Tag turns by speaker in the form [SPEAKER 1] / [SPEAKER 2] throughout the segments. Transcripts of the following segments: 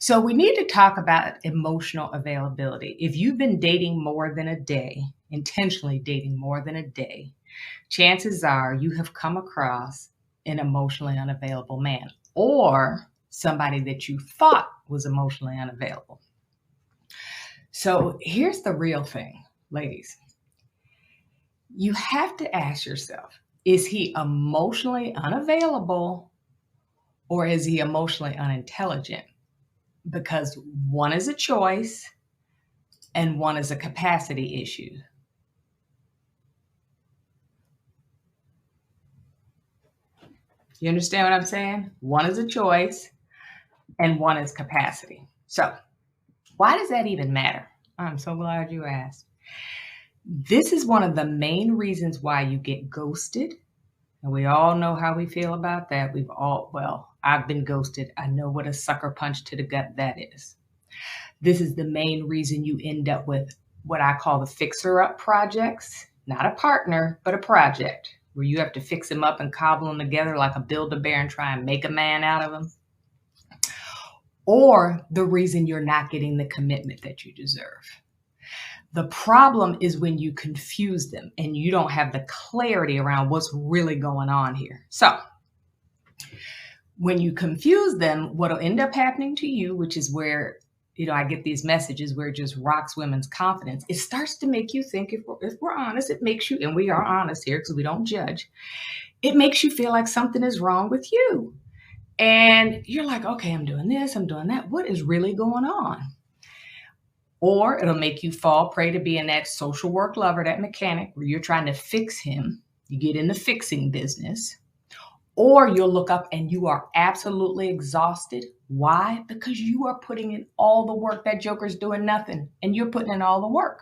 [SPEAKER 1] So we need to talk about emotional availability. If you've been dating more than a day, intentionally dating more than a day, chances are you have come across an emotionally unavailable man or somebody that you thought was emotionally unavailable. So here's the real thing, ladies. You have to ask yourself, is he emotionally unavailable or is he emotionally unintelligent? Because one is a choice and one is a capacity issue. You understand what I'm saying? One is a choice and one is capacity. So, why does that even matter? I'm so glad you asked. This is one of the main reasons why you get ghosted. And we all know how we feel about that. I've been ghosted. I know what a sucker punch to the gut that is. This is the main reason you end up with what I call the fixer-up projects. Not a partner, but a project where you have to fix them up and cobble them together like a Build-A-Bear and try and make a man out of them. Or the reason you're not getting the commitment that you deserve. The problem is when you confuse them and you don't have the clarity around what's really going on here. So when you confuse them, what'll end up happening to you, which is where I get these messages where it just rocks women's confidence. It starts to make you think, if we're honest, it makes you, and we are honest here because we don't judge, it makes you feel like something is wrong with you. And you're like, okay, I'm doing this, I'm doing that. What is really going on? Or it'll make you fall prey to being that social work lover, that mechanic, where you're trying to fix him. You get in the fixing business. Or you'll look up and you are absolutely exhausted. Why? Because you are putting in all the work. That joker's doing nothing, and you're putting in all the work.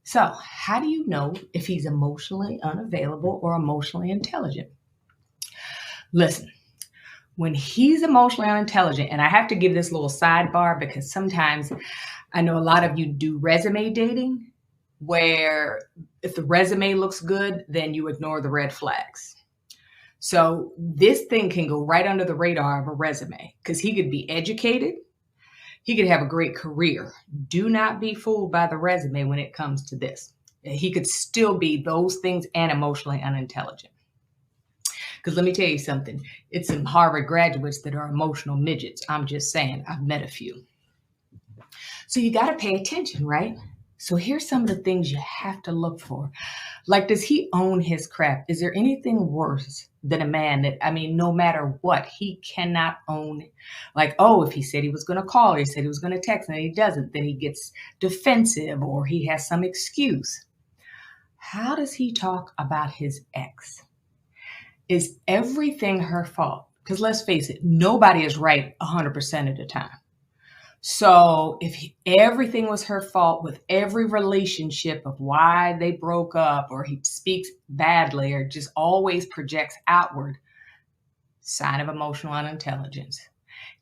[SPEAKER 1] So how do you know if he's emotionally unavailable or emotionally intelligent? Listen, when he's emotionally unintelligent, and I have to give this little sidebar because sometimes I know a lot of you do resume dating, where if the resume looks good, then you ignore the red flags. So this thing can go right under the radar of a resume because he could be educated. He could have a great career. Do not be fooled by the resume when it comes to this. He could still be those things and emotionally unintelligent. Because let me tell you something. It's some Harvard graduates that are emotional midgets. I'm just saying, I've met a few. So you got to pay attention, right? So here's some of the things you have to look for. Like, does he own his crap? Is there anything worse than a man that, no matter what, he cannot own it? Like, if he said he was going to call, he said he was going to text, and he doesn't, then he gets defensive or he has some excuse. How does he talk about his ex? Is everything her fault? Because let's face it, nobody is right 100% of the time. So if everything was her fault with every relationship of why they broke up, or he speaks badly or just always projects outward, sign of emotional unintelligence.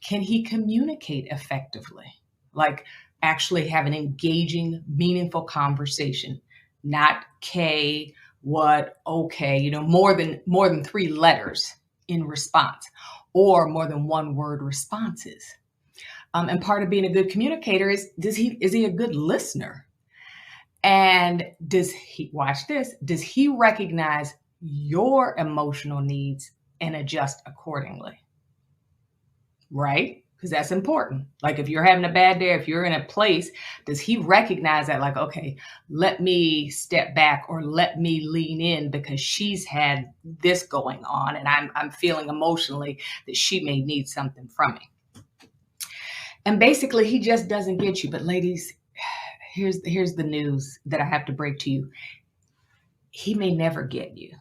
[SPEAKER 1] Can he communicate effectively? Like actually have an engaging, meaningful conversation, not K, what, okay, more than 3 letters in response, or more than 1 word responses. And part of being a good communicator is he a good listener? And does he recognize your emotional needs and adjust accordingly? Right? Because that's important. Like if you're having a bad day, if you're in a place, does he recognize that, like, okay, let me step back or let me lean in because she's had this going on and I'm feeling emotionally that she may need something from me. And basically, he just doesn't get you. But ladies, here's the news that I have to break to you. He may never get you.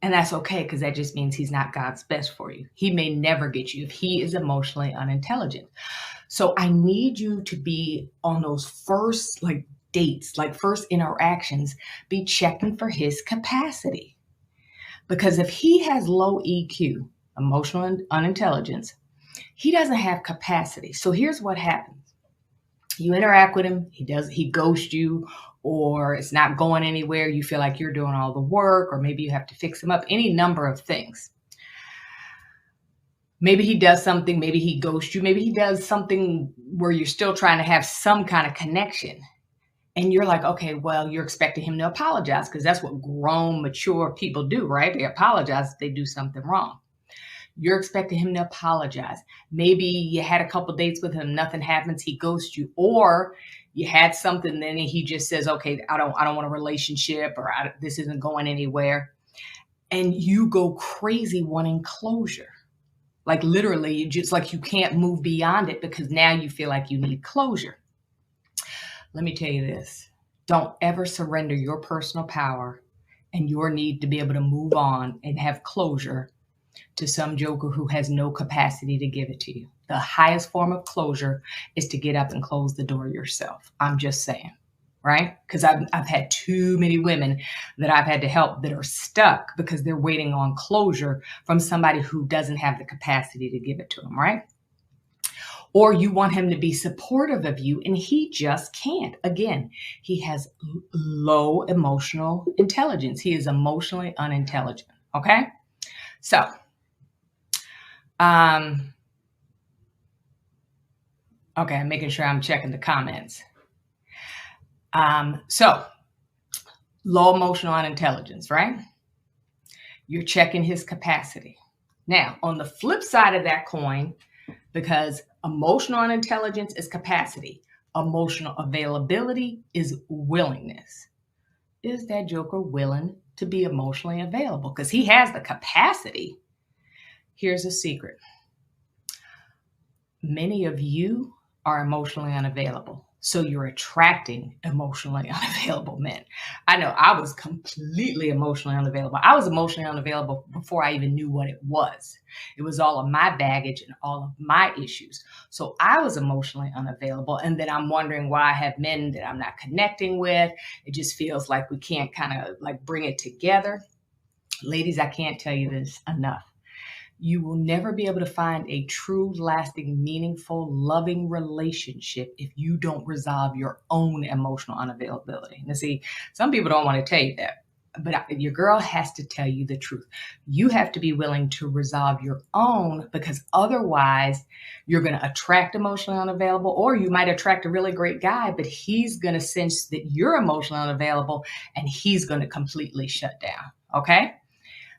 [SPEAKER 1] And that's okay, because that just means he's not God's best for you. He may never get you if he is emotionally unintelligent. So I need you to be on those first dates, first interactions, be checking for his capacity. Because if he has low EQ, emotional unintelligence, he doesn't have capacity. So here's what happens. You interact with him, he ghosts you, or it's not going anywhere. You feel like you're doing all the work, or maybe you have to fix him up, any number of things. Maybe he does something, maybe he ghosts you, maybe he does something where you're still trying to have some kind of connection. And you're like, okay, well, you're expecting him to apologize because that's what grown, mature people do, right? They apologize if they do something wrong. You're expecting him to apologize. Maybe you had a couple dates with him, nothing happens, he ghosts you, or you had something, then he just says, okay, I don't want a relationship, or this isn't going anywhere, and you go crazy wanting closure. Like literally, you just like you can't move beyond it because now you feel like you need closure. Let me tell you this. Don't ever surrender your personal power and your need to be able to move on and have closure to some joker who has no capacity to give it to you. The highest form of closure is to get up and close the door yourself. I'm just saying, right? Because I've had too many women that I've had to help that are stuck because they're waiting on closure from somebody who doesn't have the capacity to give it to them, right? Or you want him to be supportive of you and he just can't. Again, he has low emotional intelligence. He is emotionally unintelligent. Okay. So, okay, I'm making sure I'm checking the comments. So low emotional unintelligence, right? You're checking his capacity. Now, on the flip side of that coin, because emotional unintelligence is capacity, emotional availability is willingness. Is that joker willing to be emotionally available? Because he has the capacity. Here's a secret. Many of you are emotionally unavailable. So you're attracting emotionally unavailable men. I know I was completely emotionally unavailable. I was emotionally unavailable before I even knew what it was. It was all of my baggage and all of my issues. So I was emotionally unavailable. And then I'm wondering why I have men that I'm not connecting with. It just feels like we can't kind of like bring it together. Ladies, I can't tell you this enough. You will never be able to find a true, lasting, meaningful, loving relationship if you don't resolve your own emotional unavailability. Now, see, some people don't want to tell you that, but your girl has to tell you the truth. You have to be willing to resolve your own because otherwise you're going to attract emotionally unavailable, or you might attract a really great guy, but he's going to sense that you're emotionally unavailable and he's going to completely shut down. Okay?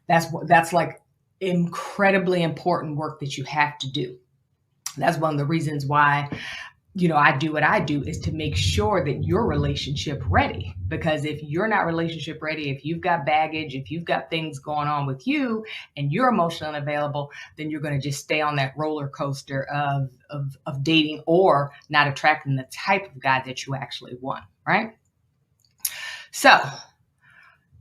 [SPEAKER 1] That's like incredibly important work that you have to do. That's one of the reasons why, I do what I do is to make sure that you're relationship ready. Because if you're not relationship ready, if you've got baggage, if you've got things going on with you and you're emotionally unavailable, then you're going to just stay on that roller coaster of dating or not attracting the type of guy that you actually want, right? So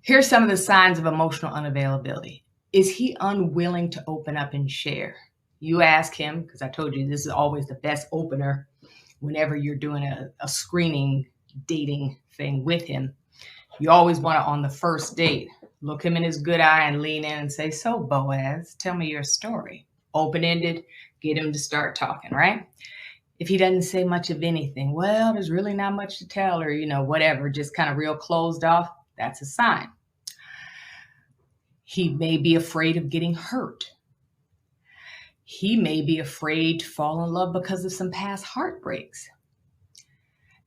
[SPEAKER 1] here's some of the signs of emotional unavailability. Is he unwilling to open up and share? You ask him, because I told you this is always the best opener whenever you're doing a screening dating thing with him. You always want to, on the first date, look him in his good eye and lean in and say, so Boaz, tell me your story. Open-ended, get him to start talking, right? If he doesn't say much of anything, well, there's really not much to tell, or, whatever, just kind of real closed off, that's a sign. He may be afraid of getting hurt. He may be afraid to fall in love because of some past heartbreaks.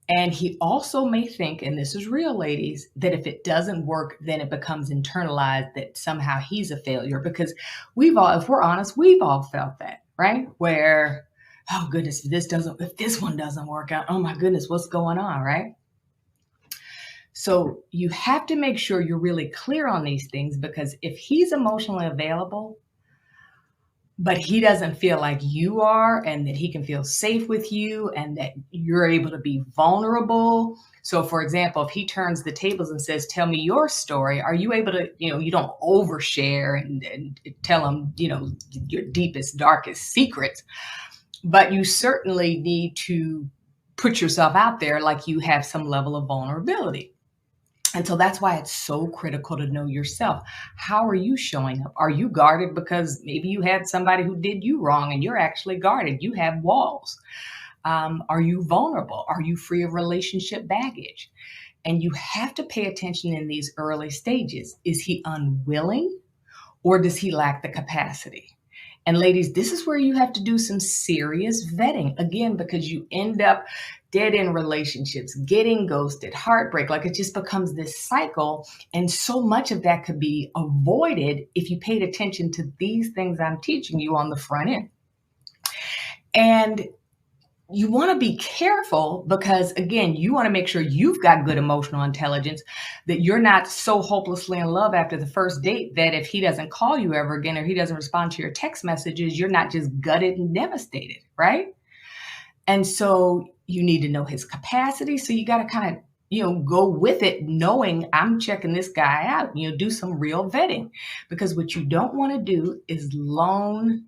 [SPEAKER 1] And he also may think, and this is real, ladies, that if it doesn't work, then it becomes internalized that somehow he's a failure. Because if we're honest, we've all felt that, right? Where, oh goodness, if this one doesn't work out, oh my goodness, what's going on, right? So you have to make sure you're really clear on these things, because if he's emotionally available, but he doesn't feel like you are, and that he can feel safe with you and that you're able to be vulnerable. So for example, if he turns the tables and says, tell me your story, are you able to, you don't overshare and tell him, your deepest, darkest secrets, but you certainly need to put yourself out there like you have some level of vulnerability. And so that's why it's so critical to know yourself. How are you showing up? Are you guarded because maybe you had somebody who did you wrong and you're actually guarded? You have walls. Are you vulnerable? Are you free of relationship baggage? And you have to pay attention in these early stages. Is he unwilling, or does he lack the capacity? And ladies, this is where you have to do some serious vetting again, because you end up dead end relationships, getting ghosted, heartbreak. Like it just becomes this cycle. And so much of that could be avoided if you paid attention to these things I'm teaching you on the front end. And you want to be careful because, again, you want to make sure you've got good emotional intelligence, that you're not so hopelessly in love after the first date that if he doesn't call you ever again or he doesn't respond to your text messages, you're not just gutted and devastated, right? And so you need to know his capacity. So you got to kind of, go with it knowing I'm checking this guy out, do some real vetting, because what you don't want to do is loan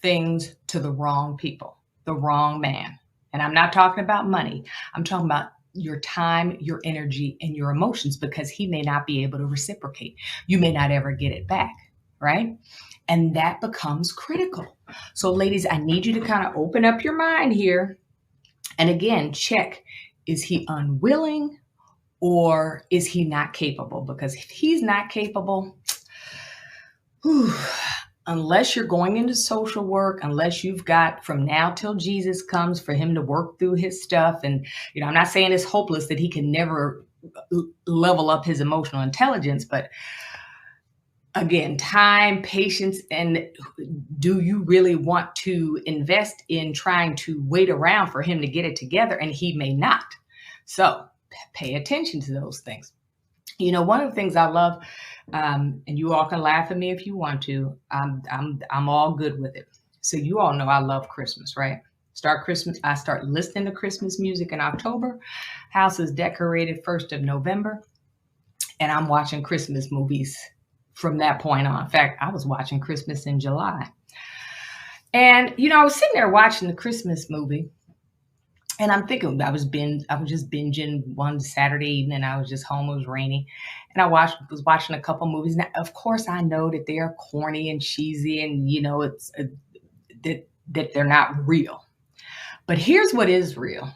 [SPEAKER 1] things to the wrong people. The wrong man. And I'm not talking about money. I'm talking about your time, your energy, and your emotions, because he may not be able to reciprocate. You may not ever get it back, right? And that becomes critical. So ladies, I need you to kind of open up your mind here. And again, check, is he unwilling or is he not capable? Because if he's not capable, unless you're going into social work, unless you've got from now till Jesus comes for him to work through his stuff. And, I'm not saying it's hopeless that he can never level up his emotional intelligence, but again, time, patience, and do you really want to invest in trying to wait around for him to get it together? And he may not. So pay attention to those things. One of the things I love, and you all can laugh at me if you want to, I'm all good with it. So you all know I love Christmas, right? I start listening to Christmas music in October. House is decorated 1st of November. And I'm watching Christmas movies from that point on. In fact, I was watching Christmas in July. And, I was sitting there watching the Christmas movie. And I'm thinking, I was just binging one Saturday evening. I was just home. It was rainy. And I was watching a couple movies. Now, of course, I know that they are corny and cheesy and, it's that they're not real. But here's what is real.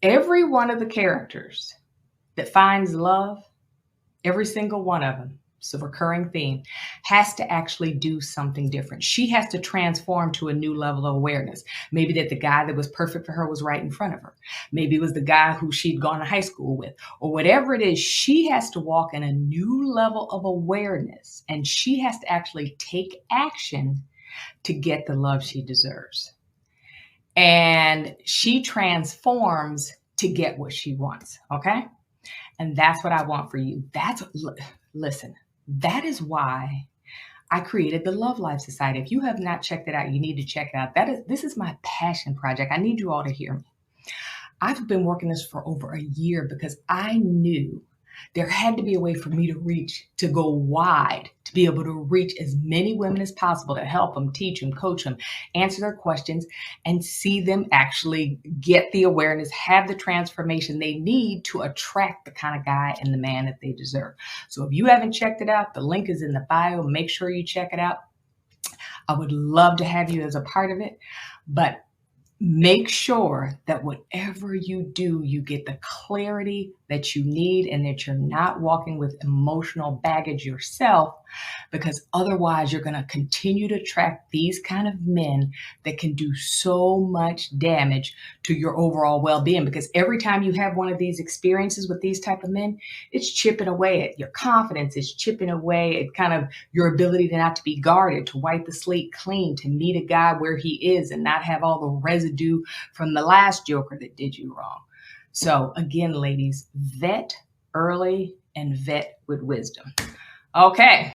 [SPEAKER 1] Every one of the characters that finds love, every single one of them, it's a recurring theme, has to actually do something different. She has to transform to a new level of awareness. Maybe that the guy that was perfect for her was right in front of her. Maybe it was the guy who she'd gone to high school with, or whatever it is. She has to walk in a new level of awareness, and she has to actually take action to get the love she deserves. And she transforms to get what she wants. Okay. And that's what I want for you. Listen, that is why I created the Love Life Society. If you have not checked it out, you need to check it out. This is my passion project. I need you all to hear me. I've been working this for over a year because I knew there had to be a way for me to go wide, to be able to reach as many women as possible, to help them, teach them, coach them, answer their questions, and see them actually get the awareness, have the transformation they need to attract the kind of guy and the man that they deserve. So if you haven't checked it out, the link is in the bio. Make sure you check it out. I would love to have you as a part of it, but make sure that whatever you do, you get the clarity that you need and that you're not walking with emotional baggage yourself, because otherwise you're going to continue to attract these kind of men that can do so much damage to your overall well-being. Because every time you have one of these experiences with these type of men, it's chipping away at your confidence. It's chipping away at kind of your ability to not to be guarded, to wipe the slate clean, to meet a guy where he is and not have all the residue from the last joker that did you wrong. So again, ladies, vet early and vet with wisdom. Okay.